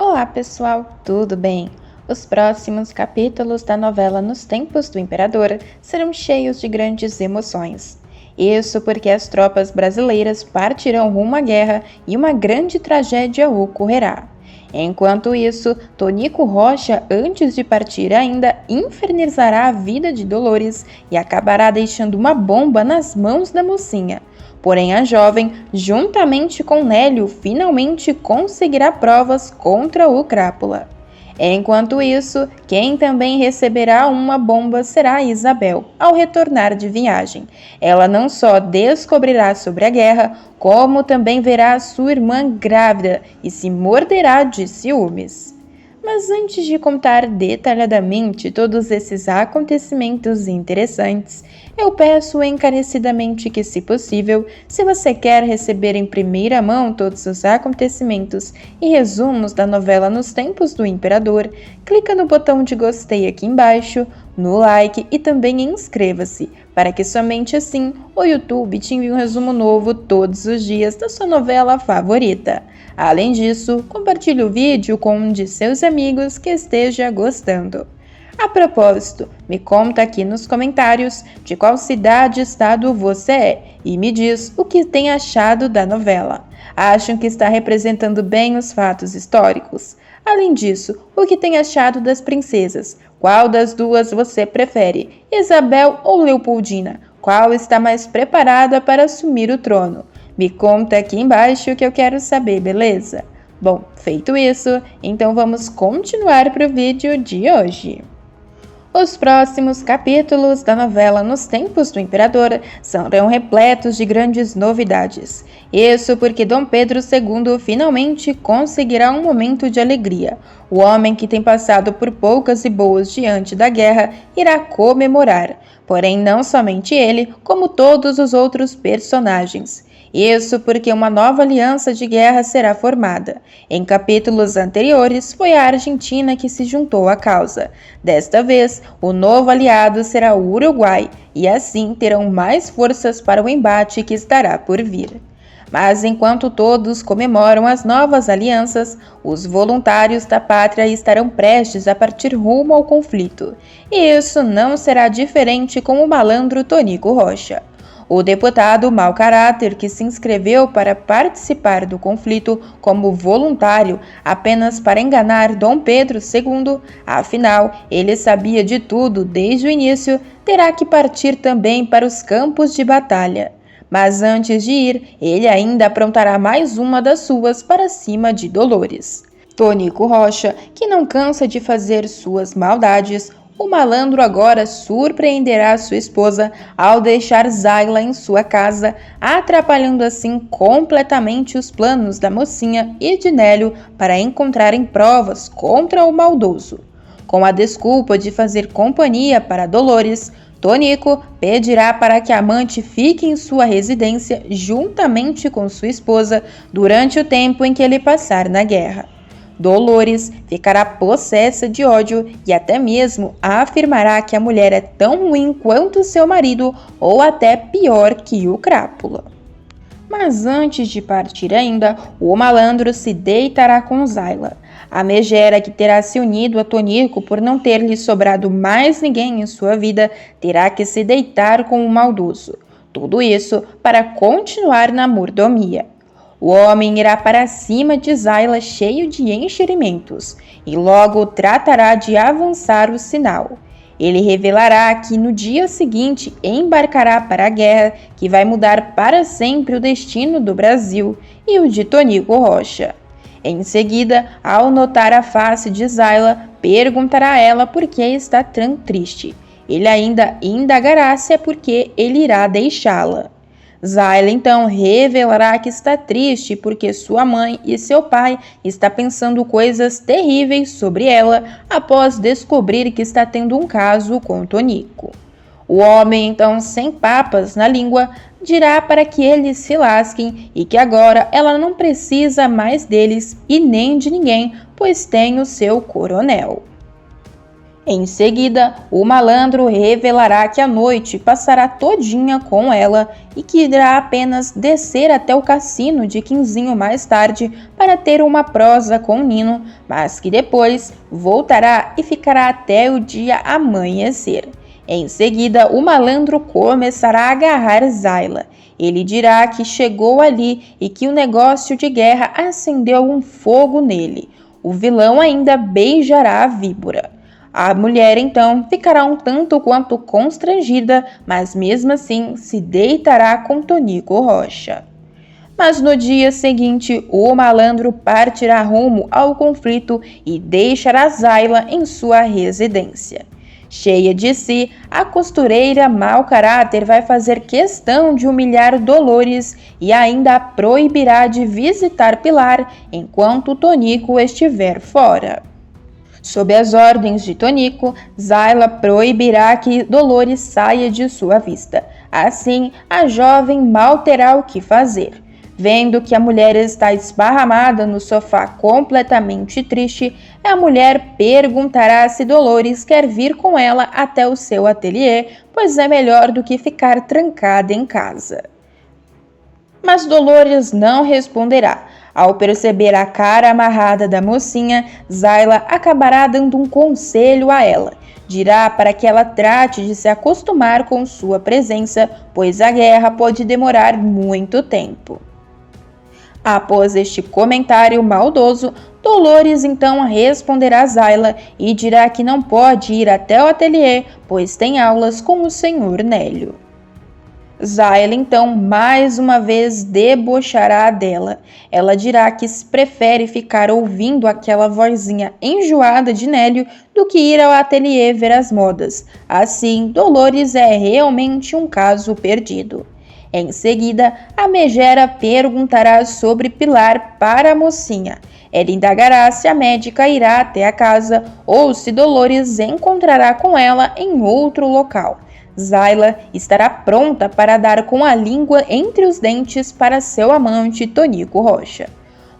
Olá pessoal, tudo bem? Os próximos capítulos da novela Nos Tempos do Imperador serão cheios de grandes emoções. Isso porque as tropas brasileiras partirão rumo à guerra e uma grande tragédia ocorrerá. Enquanto isso, Tonico Rocha, antes de partir ainda, infernizará a vida de Dolores e acabará deixando uma bomba nas mãos da mocinha. Porém, a jovem, juntamente com Nélio, finalmente conseguirá provas contra o Crápula. Enquanto isso, quem também receberá uma bomba será Isabel, ao retornar de viagem. Ela não só descobrirá sobre a guerra, como também verá sua irmã grávida e se morderá de ciúmes. Mas antes de contar detalhadamente todos esses acontecimentos interessantes, eu peço encarecidamente que, se possível, se você quer receber em primeira mão todos os acontecimentos e resumos da novela Nos Tempos do Imperador, clica no botão de gostei aqui embaixo, no like e também inscreva-se, para que somente assim o YouTube te envie um resumo novo todos os dias da sua novela favorita. Além disso, compartilhe o vídeo com um de seus amigos que esteja gostando. A propósito, me conta aqui nos comentários de qual cidade e estado você é e me diz o que tem achado da novela. Acham que está representando bem os fatos históricos? Além disso, o que tem achado das princesas? Qual das duas você prefere, Isabel ou Leopoldina? Qual está mais preparada para assumir o trono? Me conta aqui embaixo que eu quero saber, beleza? Bom, feito isso, então vamos continuar para o vídeo de hoje. Os próximos capítulos da novela Nos Tempos do Imperador serão repletos de grandes novidades. Isso porque Dom Pedro II finalmente conseguirá um momento de alegria. O homem que tem passado por poucas e boas diante da guerra irá comemorar. Porém, não somente ele, como todos os outros personagens. Isso porque uma nova aliança de guerra será formada. Em capítulos anteriores, foi a Argentina que se juntou à causa. Desta vez, o novo aliado será o Uruguai, e assim terão mais forças para o embate que estará por vir. Mas enquanto todos comemoram as novas alianças, os voluntários da pátria estarão prestes a partir rumo ao conflito. E isso não será diferente com o malandro Tonico Rocha. O deputado mau caráter que se inscreveu para participar do conflito como voluntário apenas para enganar Dom Pedro II, afinal, ele sabia de tudo desde o início, terá que partir também para os campos de batalha. Mas antes de ir, ele ainda aprontará mais uma das suas para cima de Dolores. Tonico Rocha, que não cansa de fazer suas maldades, o malandro agora surpreenderá sua esposa ao deixar Zayla em sua casa, atrapalhando assim completamente os planos da mocinha e de Nélio para encontrarem provas contra o maldoso. Com a desculpa de fazer companhia para Dolores, Tonico pedirá para que a amante fique em sua residência juntamente com sua esposa durante o tempo em que ele passar na guerra. Dolores ficará possessa de ódio e até mesmo afirmará que a mulher é tão ruim quanto seu marido ou até pior que o Crápula. Mas antes de partir ainda, o malandro se deitará com Zayla. A megera, que terá se unido a Tonico por não ter lhe sobrado mais ninguém em sua vida, terá que se deitar com o maldoso. Tudo isso para continuar na mordomia. O homem irá para cima de Zayla cheio de enxerimentos e logo tratará de avançar o sinal. Ele revelará que no dia seguinte embarcará para a guerra que vai mudar para sempre o destino do Brasil e o de Tonico Rocha. Em seguida, ao notar a face de Zayla, perguntará a ela por que está tão triste. Ele ainda indagará se é porque ele irá deixá-la. Zayla então revelará que está triste porque sua mãe e seu pai estão pensando coisas terríveis sobre ela após descobrir que está tendo um caso com Tonico. O homem então, sem papas na língua, dirá para que eles se lasquem e que agora ela não precisa mais deles e nem de ninguém, pois tem o seu coronel. Em seguida, o malandro revelará que a noite passará todinha com ela e que irá apenas descer até o cassino de Quinzinho mais tarde para ter uma prosa com Nino, mas que depois voltará e ficará até o dia amanhecer. Em seguida, o malandro começará a agarrar Zayla. Ele dirá que chegou ali e que o negócio de guerra acendeu um fogo nele. O vilão ainda beijará a víbora. A mulher, então, ficará um tanto quanto constrangida, mas mesmo assim se deitará com Tonico Rocha. Mas no dia seguinte, o malandro partirá rumo ao conflito e deixará Zayla em sua residência. Cheia de si, a costureira mau caráter vai fazer questão de humilhar Dolores e ainda a proibirá de visitar Pilar enquanto Tonico estiver fora. Sob as ordens de Tonico, Zayla proibirá que Dolores saia de sua vista. Assim, a jovem mal terá o que fazer. Vendo que a mulher está esparramada no sofá completamente triste, a mulher perguntará se Dolores quer vir com ela até o seu ateliê, pois é melhor do que ficar trancada em casa. Mas Dolores não responderá. Ao perceber a cara amarrada da mocinha, Zayla acabará dando um conselho a ela. Dirá para que ela trate de se acostumar com sua presença, pois a guerra pode demorar muito tempo. Após este comentário maldoso, Dolores então responderá a Zayla e dirá que não pode ir até o ateliê, pois tem aulas com o Sr. Nélio. Zayla então mais uma vez debochará dela. Ela dirá que prefere ficar ouvindo aquela vozinha enjoada de Nélio do que ir ao ateliê ver as modas. Assim, Dolores é realmente um caso perdido. Em seguida, a megera perguntará sobre Pilar para a mocinha. Ela indagará se a médica irá até a casa ou se Dolores encontrará com ela em outro local. Zayla estará pronta para dar com a língua entre os dentes para seu amante Tonico Rocha.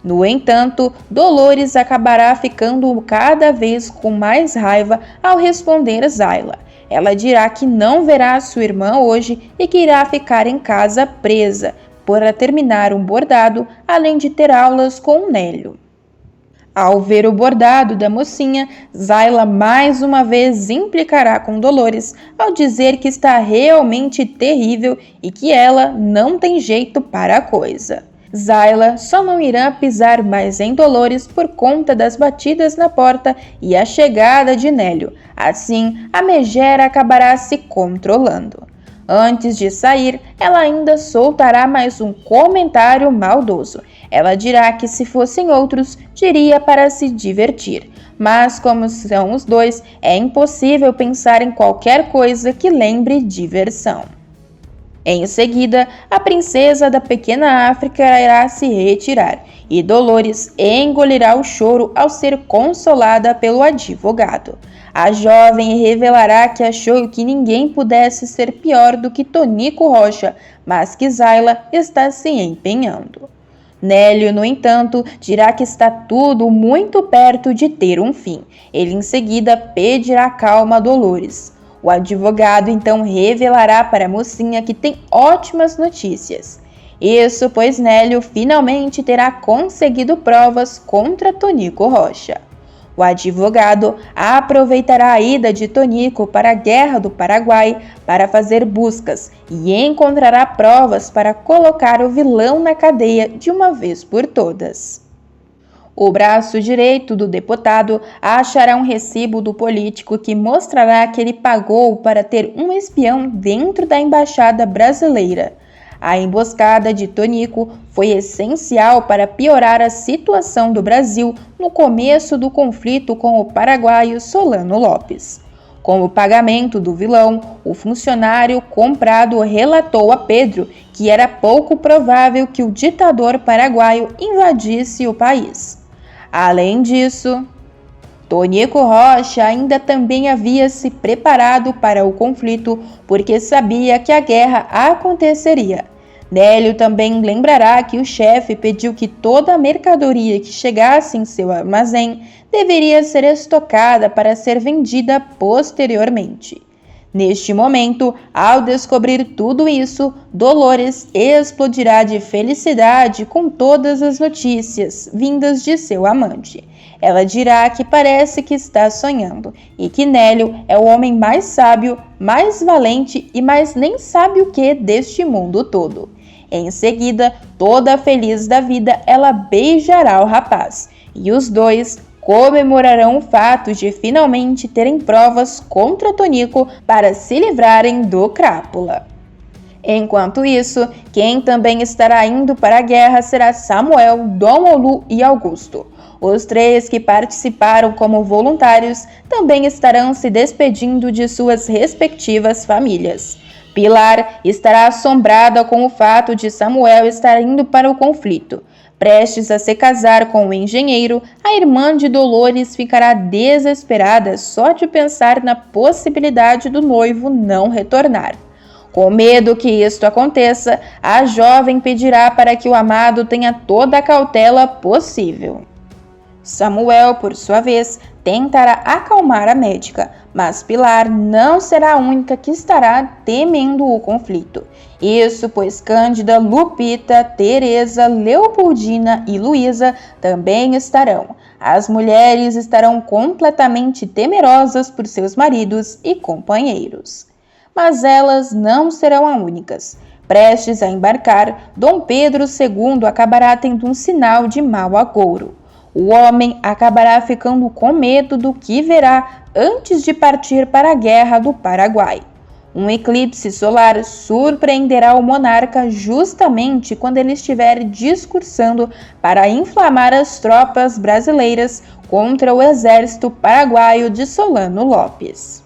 No entanto, Dolores acabará ficando cada vez com mais raiva ao responder Zayla. Ela dirá que não verá sua irmã hoje e que irá ficar em casa presa, para terminar um bordado, além de ter aulas com o Nélio. Ao ver o bordado da mocinha, Zayla mais uma vez implicará com Dolores ao dizer que está realmente terrível e que ela não tem jeito para a coisa. Zayla só não irá pisar mais em Dolores por conta das batidas na porta e a chegada de Nélio. Assim, a megera acabará se controlando. Antes de sair, ela ainda soltará mais um comentário maldoso. Ela dirá que se fossem outros, diria para se divertir. Mas como são os dois, é impossível pensar em qualquer coisa que lembre diversão. Em seguida, a princesa da pequena África irá se retirar e Dolores engolirá o choro ao ser consolada pelo advogado. A jovem revelará que achou que ninguém pudesse ser pior do que Tonico Rocha, mas que Zayla está se empenhando. Nélio, no entanto, dirá que está tudo muito perto de ter um fim. Ele em seguida pedirá calma a Dolores. O advogado então revelará para a mocinha que tem ótimas notícias. Isso pois Nélio finalmente terá conseguido provas contra Tonico Rocha. O advogado aproveitará a ida de Tonico para a Guerra do Paraguai para fazer buscas e encontrará provas para colocar o vilão na cadeia de uma vez por todas. O braço direito do deputado achará um recibo do político que mostrará que ele pagou para ter um espião dentro da embaixada brasileira. A emboscada de Tonico foi essencial para piorar a situação do Brasil no começo do conflito com o paraguaio Solano Lopes. Com o pagamento do vilão, o funcionário comprado relatou a Pedro que era pouco provável que o ditador paraguaio invadisse o país. Além disso, Tonico Rocha ainda também havia se preparado para o conflito porque sabia que a guerra aconteceria. Nélio também lembrará que o chefe pediu que toda a mercadoria que chegasse em seu armazém deveria ser estocada para ser vendida posteriormente. Neste momento, ao descobrir tudo isso, Dolores explodirá de felicidade com todas as notícias vindas de seu amante. Ela dirá que parece que está sonhando e que Nélio é o homem mais sábio, mais valente e mais nem sabe o que deste mundo todo. Em seguida, toda feliz da vida, ela beijará o rapaz e os dois comemorarão o fato de finalmente terem provas contra Tonico para se livrarem do Crápula. Enquanto isso, quem também estará indo para a guerra será Samuel, Dom Olu e Augusto. Os três que participaram como voluntários também estarão se despedindo de suas respectivas famílias. Pilar estará assombrada com o fato de Samuel estar indo para o conflito. Prestes a se casar com o engenheiro, a irmã de Dolores ficará desesperada só de pensar na possibilidade do noivo não retornar. Com medo que isto aconteça, a jovem pedirá para que o amado tenha toda a cautela possível. Samuel, por sua vez, tentará acalmar a médica, mas Pilar não será a única que estará temendo o conflito. Isso pois Cândida, Lupita, Teresa, Leopoldina e Luísa também estarão. As mulheres estarão completamente temerosas por seus maridos e companheiros. Mas elas não serão as únicas. Prestes a embarcar, Dom Pedro II acabará tendo um sinal de mau agouro. O homem acabará ficando com medo do que verá antes de partir para a Guerra do Paraguai. Um eclipse solar surpreenderá o monarca justamente quando ele estiver discursando para inflamar as tropas brasileiras contra o exército paraguaio de Solano Lopes.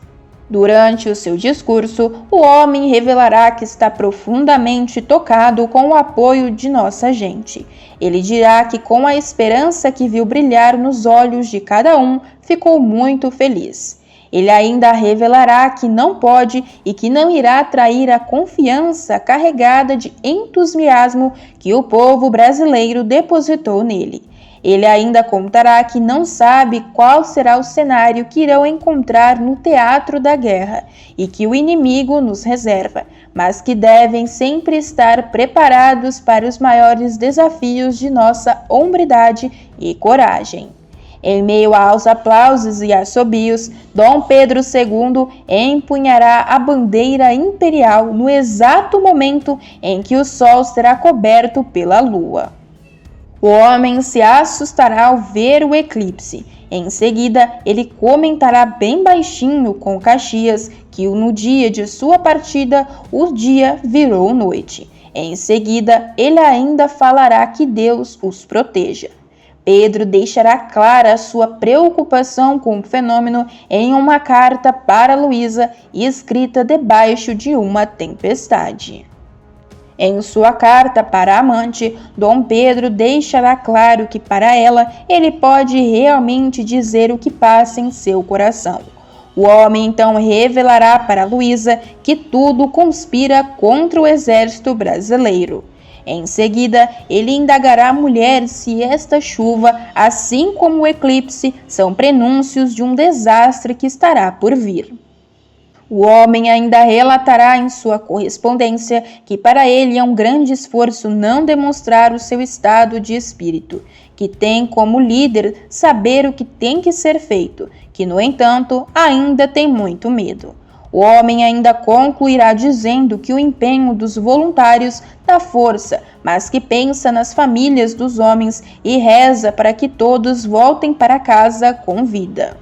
Durante o seu discurso, o homem revelará que está profundamente tocado com o apoio de nossa gente. Ele dirá que com a esperança que viu brilhar nos olhos de cada um, ficou muito feliz. Ele ainda revelará que não pode e que não irá trair a confiança carregada de entusiasmo que o povo brasileiro depositou nele. Ele ainda contará que não sabe qual será o cenário que irão encontrar no teatro da guerra e que o inimigo nos reserva, mas que devem sempre estar preparados para os maiores desafios de nossa hombridade e coragem. Em meio aos aplausos e assobios, Dom Pedro II empunhará a bandeira imperial no exato momento em que o sol será coberto pela lua. O homem se assustará ao ver o eclipse. Em seguida, ele comentará bem baixinho com Caxias que no dia de sua partida, o dia virou noite. Em seguida, ele ainda falará que Deus os proteja. Pedro deixará clara a sua preocupação com o fenômeno em uma carta para Luísa, escrita debaixo de uma tempestade. Em sua carta para a amante, Dom Pedro deixará claro que para ela ele pode realmente dizer o que passa em seu coração. O homem então revelará para Luísa que tudo conspira contra o exército brasileiro. Em seguida, ele indagará a mulher se esta chuva, assim como o eclipse, são prenúncios de um desastre que estará por vir. O homem ainda relatará em sua correspondência que para ele é um grande esforço não demonstrar o seu estado de espírito, que tem como líder saber o que tem que ser feito, que no entanto ainda tem muito medo. O homem ainda concluirá dizendo que o empenho dos voluntários dá força, mas que pensa nas famílias dos homens e reza para que todos voltem para casa com vida.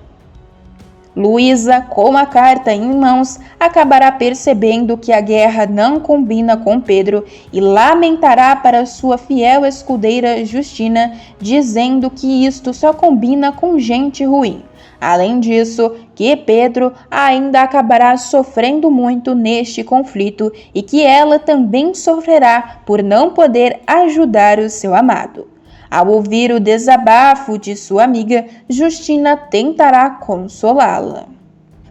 Luísa, com a carta em mãos, acabará percebendo que a guerra não combina com Pedro e lamentará para sua fiel escudeira Justina, dizendo que isto só combina com gente ruim. Além disso, que Pedro ainda acabará sofrendo muito neste conflito e que ela também sofrerá por não poder ajudar o seu amado. Ao ouvir o desabafo de sua amiga, Justina tentará consolá-la.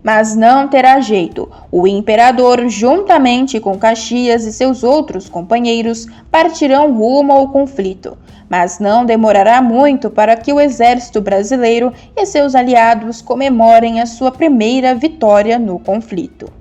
Mas não terá jeito. O imperador, juntamente com Caxias e seus outros companheiros, partirão rumo ao conflito. Mas não demorará muito para que o exército brasileiro e seus aliados comemorem a sua primeira vitória no conflito.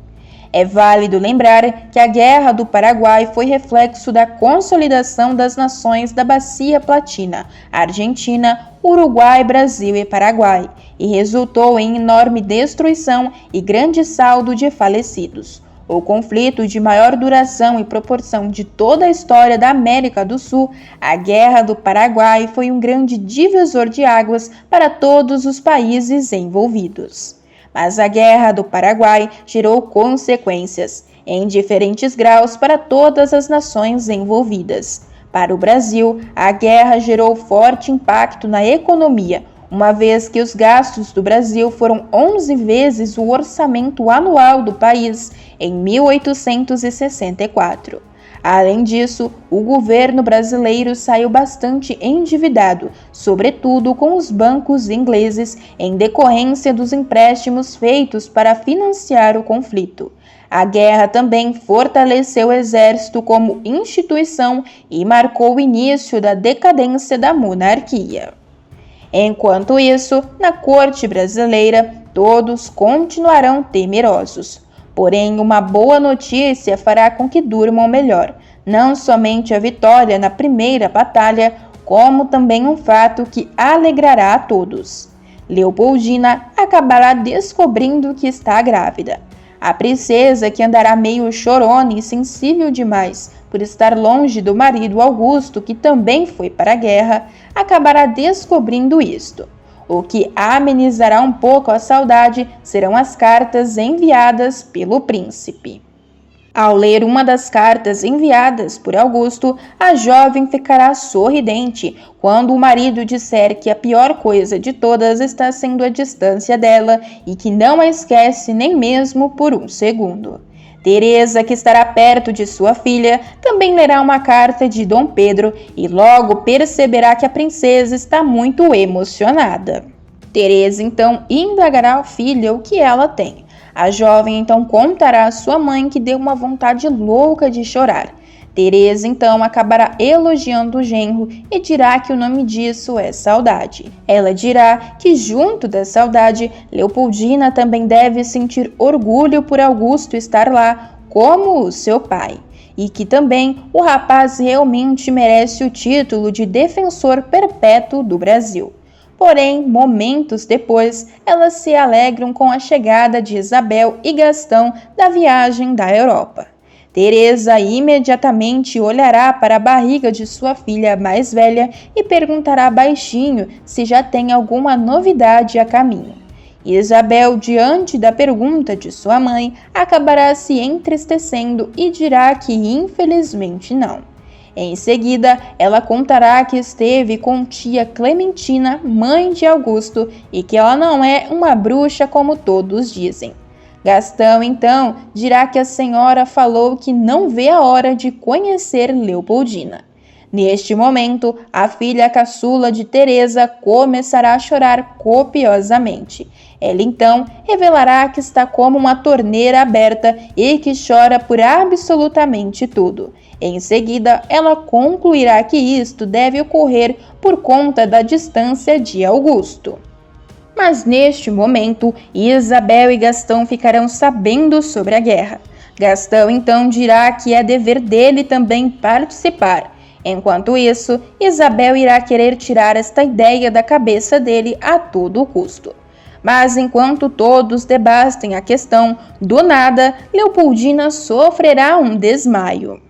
É válido lembrar que a Guerra do Paraguai foi reflexo da consolidação das nações da Bacia Platina, Argentina, Uruguai, Brasil e Paraguai, e resultou em enorme destruição e grande saldo de falecidos. O conflito de maior duração e proporção de toda a história da América do Sul, a Guerra do Paraguai, foi um grande divisor de águas para todos os países envolvidos. Mas a Guerra do Paraguai gerou consequências, em diferentes graus, para todas as nações envolvidas. Para o Brasil, a guerra gerou forte impacto na economia, uma vez que os gastos do Brasil foram 11 vezes o orçamento anual do país em 1864. Além disso, o governo brasileiro saiu bastante endividado, sobretudo com os bancos ingleses, em decorrência dos empréstimos feitos para financiar o conflito. A guerra também fortaleceu o exército como instituição e marcou o início da decadência da monarquia. Enquanto isso, na corte brasileira, todos continuarão temerosos. Porém, uma boa notícia fará com que durmam melhor, não somente a vitória na primeira batalha, como também um fato que alegrará a todos. Leopoldina acabará descobrindo que está grávida. A princesa, que andará meio chorona e sensível demais por estar longe do marido Augusto, que também foi para a guerra, acabará descobrindo isto. O que amenizará um pouco a saudade serão as cartas enviadas pelo príncipe. Ao ler uma das cartas enviadas por Augusto, a jovem ficará sorridente quando o marido disser que a pior coisa de todas está sendo a distância dela e que não a esquece nem mesmo por um segundo. Teresa, que estará perto de sua filha, também lerá uma carta de Dom Pedro e logo perceberá que a princesa está muito emocionada. Teresa então indagará ao filho o que ela tem. A jovem então contará à sua mãe que deu uma vontade louca de chorar. Teresa então acabará elogiando o genro e dirá que o nome disso é saudade. Ela dirá que junto da saudade, Leopoldina também deve sentir orgulho por Augusto estar lá como o seu pai, e que também o rapaz realmente merece o título de defensor perpétuo do Brasil. Porém, momentos depois, elas se alegram com a chegada de Isabel e Gastão da viagem da Europa. Teresa imediatamente olhará para a barriga de sua filha mais velha e perguntará baixinho se já tem alguma novidade a caminho. Isabel, diante da pergunta de sua mãe, acabará se entristecendo e dirá que infelizmente não. Em seguida, ela contará que esteve com tia Clementina, mãe de Augusto, e que ela não é uma bruxa como todos dizem. Gastão, então, dirá que a senhora falou que não vê a hora de conhecer Leopoldina. Neste momento, a filha caçula de Teresa começará a chorar copiosamente. Ela então revelará que está como uma torneira aberta e que chora por absolutamente tudo. Em seguida, ela concluirá que isto deve ocorrer por conta da distância de Augusto. Mas neste momento, Isabel e Gastão ficarão sabendo sobre a guerra. Gastão então dirá que é dever dele também participar. Enquanto isso, Isabel irá querer tirar esta ideia da cabeça dele a todo custo. Mas enquanto todos debatem a questão, do nada, Leopoldina sofrerá um desmaio.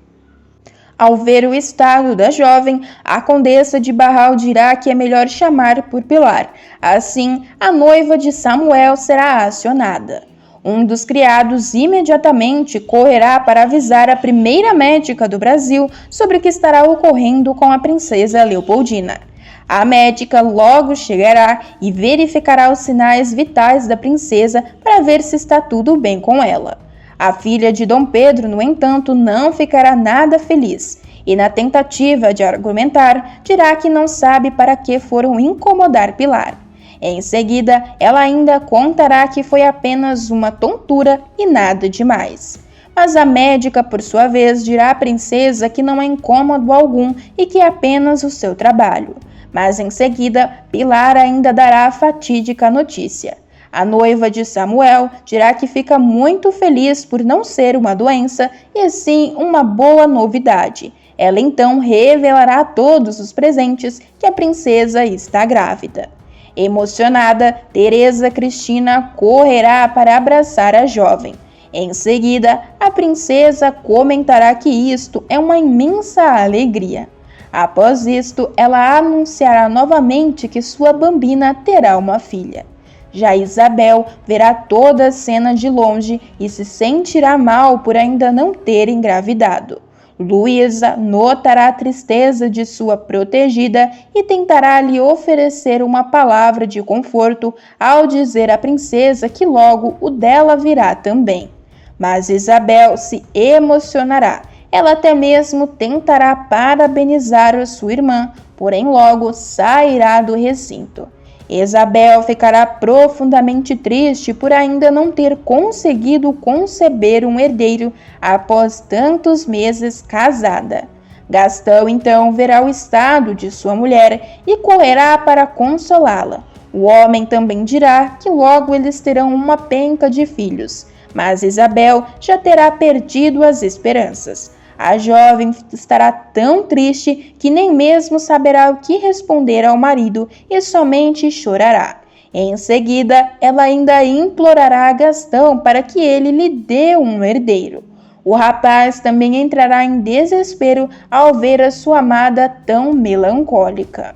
Ao ver o estado da jovem, a condessa de Barral dirá que é melhor chamar por Pilar. Assim, a noiva de Samuel será acionada. Um dos criados imediatamente correrá para avisar a primeira médica do Brasil sobre o que estará ocorrendo com a princesa Leopoldina. A médica logo chegará e verificará os sinais vitais da princesa para ver se está tudo bem com ela. A filha de Dom Pedro, no entanto, não ficará nada feliz e, na tentativa de argumentar, dirá que não sabe para que foram incomodar Pilar. Em seguida, ela ainda contará que foi apenas uma tontura e nada demais. Mas a médica, por sua vez, dirá à princesa que não é incômodo algum e que é apenas o seu trabalho. Mas em seguida, Pilar ainda dará a fatídica notícia. A noiva de Samuel dirá que fica muito feliz por não ser uma doença, e sim uma boa novidade. Ela então revelará a todos os presentes que a princesa está grávida. Emocionada, Teresa Cristina correrá para abraçar a jovem. Em seguida, a princesa comentará que isto é uma imensa alegria. Após isto, ela anunciará novamente que sua bambina terá uma filha. Já Isabel verá toda a cena de longe e se sentirá mal por ainda não ter engravidado. Luísa notará a tristeza de sua protegida e tentará lhe oferecer uma palavra de conforto ao dizer à princesa que logo o dela virá também. Mas Isabel se emocionará. Ela até mesmo tentará parabenizar a sua irmã, porém logo sairá do recinto. Isabel ficará profundamente triste por ainda não ter conseguido conceber um herdeiro após tantos meses casada. Gastão então verá o estado de sua mulher e correrá para consolá-la. O homem também dirá que logo eles terão uma penca de filhos, mas Isabel já terá perdido as esperanças. A jovem estará tão triste que nem mesmo saberá o que responder ao marido e somente chorará. Em seguida, ela ainda implorará a Gastão para que ele lhe dê um herdeiro. O rapaz também entrará em desespero ao ver a sua amada tão melancólica.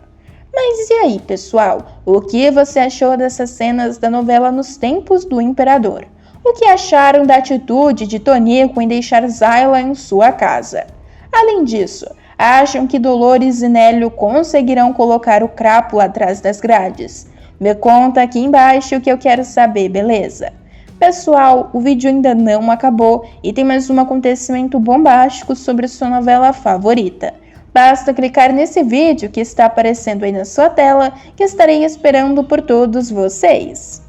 Mas e aí, pessoal? O que você achou dessas cenas da novela Nos Tempos do Imperador? O que acharam da atitude de Tonico em deixar Zayla em sua casa? Além disso, acham que Dolores e Nélio conseguirão colocar o Crápula atrás das grades? Me conta aqui embaixo que eu quero saber, beleza? Pessoal, o vídeo ainda não acabou e tem mais um acontecimento bombástico sobre sua novela favorita. Basta clicar nesse vídeo que está aparecendo aí na sua tela que estarei esperando por todos vocês.